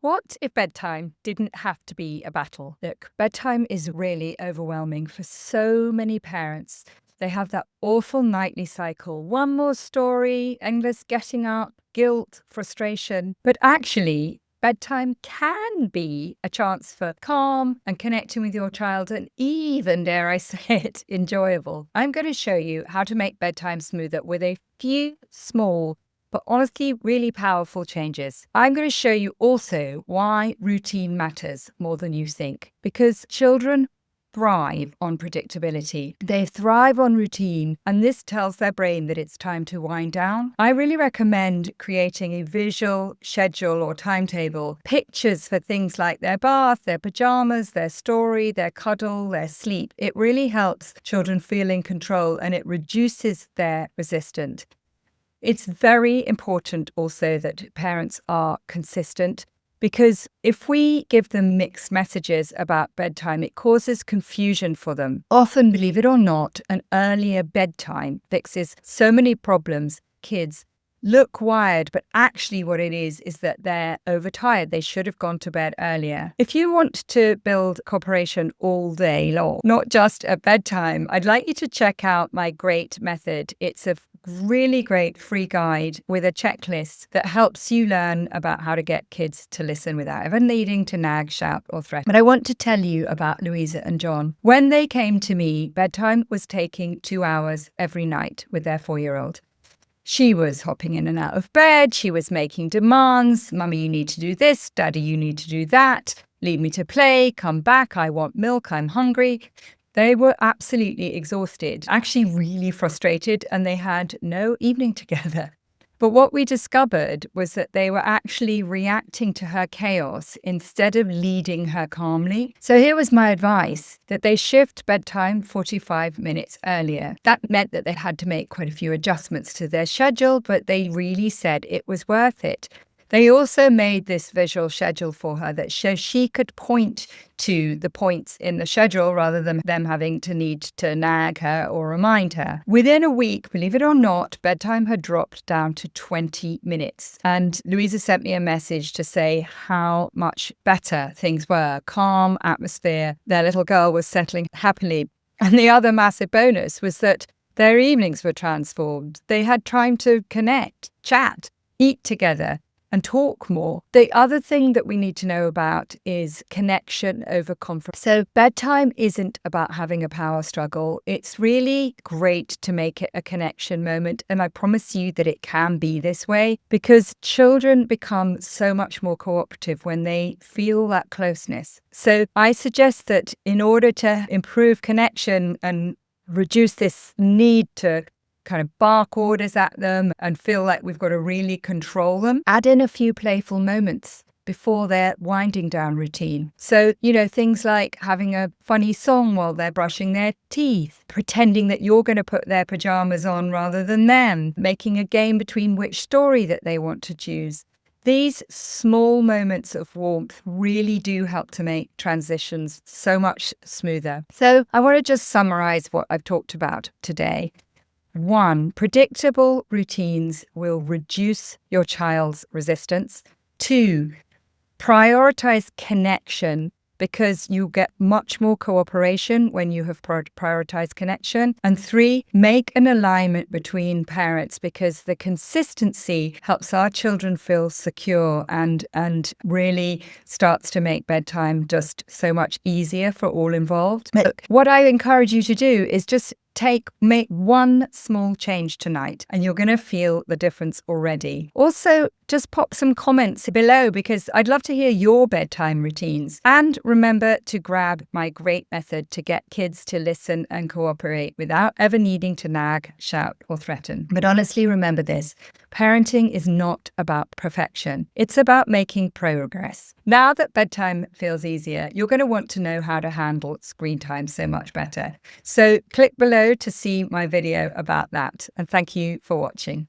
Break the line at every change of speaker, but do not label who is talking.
What if bedtime didn't have to be a battle? Look, bedtime is really overwhelming for so many parents. They have that awful nightly cycle. One more story, endless getting up, guilt, frustration. But actually, bedtime can be a chance for calm and connecting with your child, and even, dare I say it, enjoyable. I'm going to show you how to make bedtime smoother with a few small but honestly, really powerful changes. I'm going to show you also why routine matters more than you think, because children thrive on predictability. They thrive on routine, and this tells their brain that it's time to wind down. I really recommend creating a visual schedule or timetable, pictures for things like their bath, their pajamas, their story, their cuddle, their sleep. It really helps children feel in control, and it reduces their resistance. It's very important also that parents are consistent, because if we give them mixed messages about bedtime, it causes confusion for them. Often, believe it or not, an earlier bedtime fixes so many problems. Kids look wired, but actually what it is that they're overtired. They should have gone to bed earlier. If you want to build cooperation all day long, not just at bedtime, I'd like you to check out my G.R.E.A.T method. It's a really great free guide with a checklist that helps you learn about how to get kids to listen without ever needing to nag, shout, or threaten. But I want to tell you about Louisa and John. When they came to me, bedtime was taking 2 hours every night with their 4-year-old. She was hopping in and out of bed. She was making demands. Mummy, you need to do this. Daddy, you need to do that. Leave me to play. Come back. I want milk. I'm hungry. They were absolutely exhausted, actually really frustrated, and they had no evening together. But what we discovered was that they were actually reacting to her chaos instead of leading her calmly. So here was my advice, that they shift bedtime 45 minutes earlier. That meant that they had to make quite a few adjustments to their schedule, but they really said it was worth it. They also made this visual schedule for her that so she could point to the points in the schedule rather than them having to need to nag her or remind her. Within a week, believe it or not, bedtime had dropped down to 20 minutes. And Louisa sent me a message to say how much better things were. Calm atmosphere. Their little girl was settling happily. And the other massive bonus was that their evenings were transformed. They had time to connect, chat, eat together, and talk more. The other thing that we need to know about is connection over conflict. So bedtime isn't about having a power struggle. It's really great to make it a connection moment. And I promise you that it can be this way, because children become so much more cooperative when they feel that closeness. So I suggest that in order to improve connection and reduce this need to kind of bark orders at them and feel like we've got to really control them, add in a few playful moments before their winding down routine. So, things like having a funny song while they're brushing their teeth, pretending that you're going to put their pajamas on rather than them, making a game between which story that they want to choose. These small moments of warmth really do help to make transitions so much smoother. So I want to just summarize what I've talked about today. 1, predictable routines will reduce your child's resistance. 2, prioritize connection, because you get much more cooperation when you have prioritized connection. And 3, make an alignment between parents, because the consistency helps our children feel secure and really starts to make bedtime just so much easier for all involved. Look, what I encourage you to do is just make one small change tonight, and you're going to feel the difference already. Also, just pop some comments below, because I'd love to hear your bedtime routines. And remember to grab my G.R.E.A.T method to get kids to listen and cooperate without ever needing to nag, shout, or threaten. But honestly, remember this: parenting is not about perfection. It's about making progress. Now that bedtime feels easier, you're going to want to know how to handle screen time so much better. So click below to see my video about that. And thank you for watching.